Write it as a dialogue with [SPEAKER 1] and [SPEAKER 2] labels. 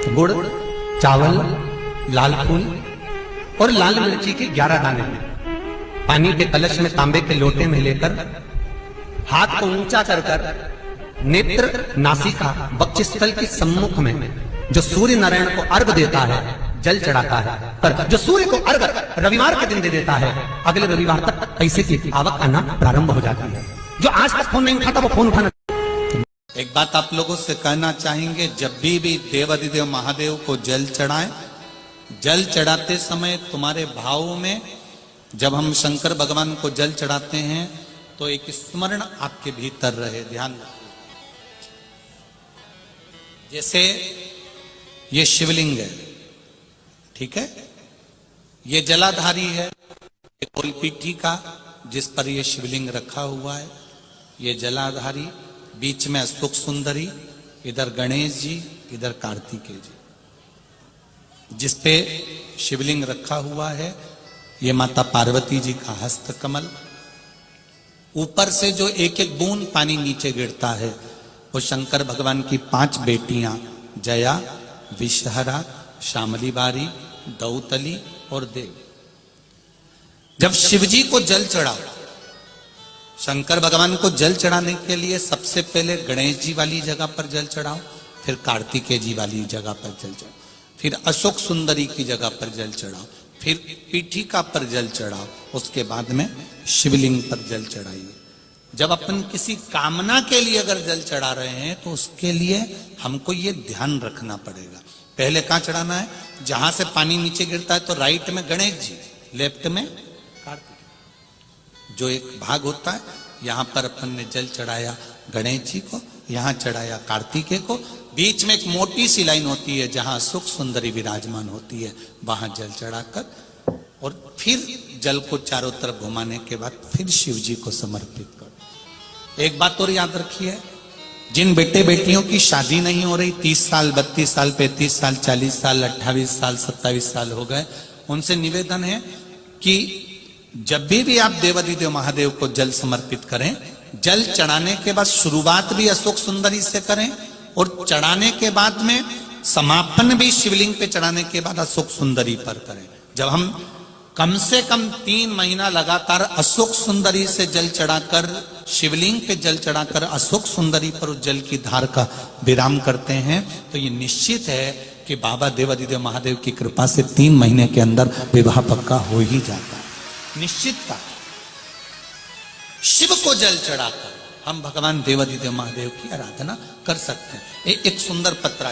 [SPEAKER 1] गुड़, चावल, लाल फूल और लाल मिर्ची के 11 दाने पानी के कलश में तांबे के लोटे में लेकर हाथ को ऊंचा कर कर नेत्र, नासिका, वक्षस्थल के सम्मुख में जो सूर्य नारायण को अर्घ देता है, जल चढ़ाता है, पर जो सूर्य को अर्घ रविवार के दिन दे देता है, अगले रविवार तक पैसे की आवक आना प्रारंभ हो जाती है। जो आज तक फोन नहीं उठाता वो फोन उठाना।
[SPEAKER 2] एक बात आप लोगों से कहना चाहेंगे, जब भी देवाधिदेव महादेव को जल चढ़ाएं, जल चढ़ाते समय तुम्हारे भावों में जब हम शंकर भगवान को जल चढ़ाते हैं तो एक स्मरण आपके भीतर रहे, ध्यान रखिए। जैसे ये शिवलिंग है, ठीक है, ये जलाधारी है, कोलपीठी का जिस पर ये शिवलिंग रखा हुआ है, ये जलाधारी, बीच में अशोक सुंदरी, इधर गणेश जी, इधर कार्तिकेय जी, जिस पे शिवलिंग रखा हुआ है, ये माता पार्वती जी का हस्त कमल। ऊपर से जो एक एक बूंद पानी नीचे गिरता है वो शंकर भगवान की 5 बेटियां जया, विषहरा, शामली बारी, दौतली और देव। जब शिवजी को जल चढ़ाओ, शंकर भगवान को जल चढ़ाने के लिए सबसे पहले गणेश जी वाली जगह पर जल चढ़ाओ, फिर कार्तिकेय जी वाली जगह पर जल चढ़ाओ, फिर अशोक सुंदरी की जगह पर जल चढ़ाओ, फिर पीठिका पर जल चढ़ाओ, उसके बाद में शिवलिंग पर जल चढ़ाइए। जब अपन किसी कामना के लिए अगर जल चढ़ा रहे हैं तो उसके लिए हमको ये ध्यान रखना पड़ेगा। पहले कहां चढ़ाना है? जहां से पानी नीचे गिरता है तो राइट में गणेश जी, लेफ्ट में कार्तिक। जो एक भाग होता है, यहां पर अपन ने जल चढ़ाया गणेश जी को, यहां चढ़ाया कार्तिकेय को, बीच में एक मोटी सी लाइन होती है जहां सुख सुंदरी विराजमान होती है, वहां जल चढ़ाकर और फिर जल को चारों तरफ घुमाने के बाद फिर शिव जी को समर्पित करो। एक बात और याद रखिए, जिन बेटे बेटियों की शादी नहीं हो रही, 30 साल, 32 साल, 35 साल, 40 साल, 28 साल, 27 साल हो गए, उनसे निवेदन है कि जब भी आप देवाधिदेव महादेव को जल समर्पित करें, जल चढ़ाने के बाद शुरुआत भी अशोक सुंदरी से करें और चढ़ाने के बाद में समापन भी शिवलिंग पे चढ़ाने के बाद अशोक सुंदरी पर करें। जब हम कम से कम 3 महीना लगातार अशोक सुंदरी से जल चढ़ाकर, शिवलिंग पे जल चढ़ाकर अशोक सुंदरी पर उस जल की धार का विराम करते हैं तो ये निश्चित है कि बाबा देवाधिदेव महादेव की कृपा से 3 महीने के अंदर विवाह पक्का हो ही जाता है। निश्चितता। शिव को जल चढ़ाकर हम भगवान देवाधिदेव महादेव की आराधना कर सकते हैं। एक सुंदर पत्र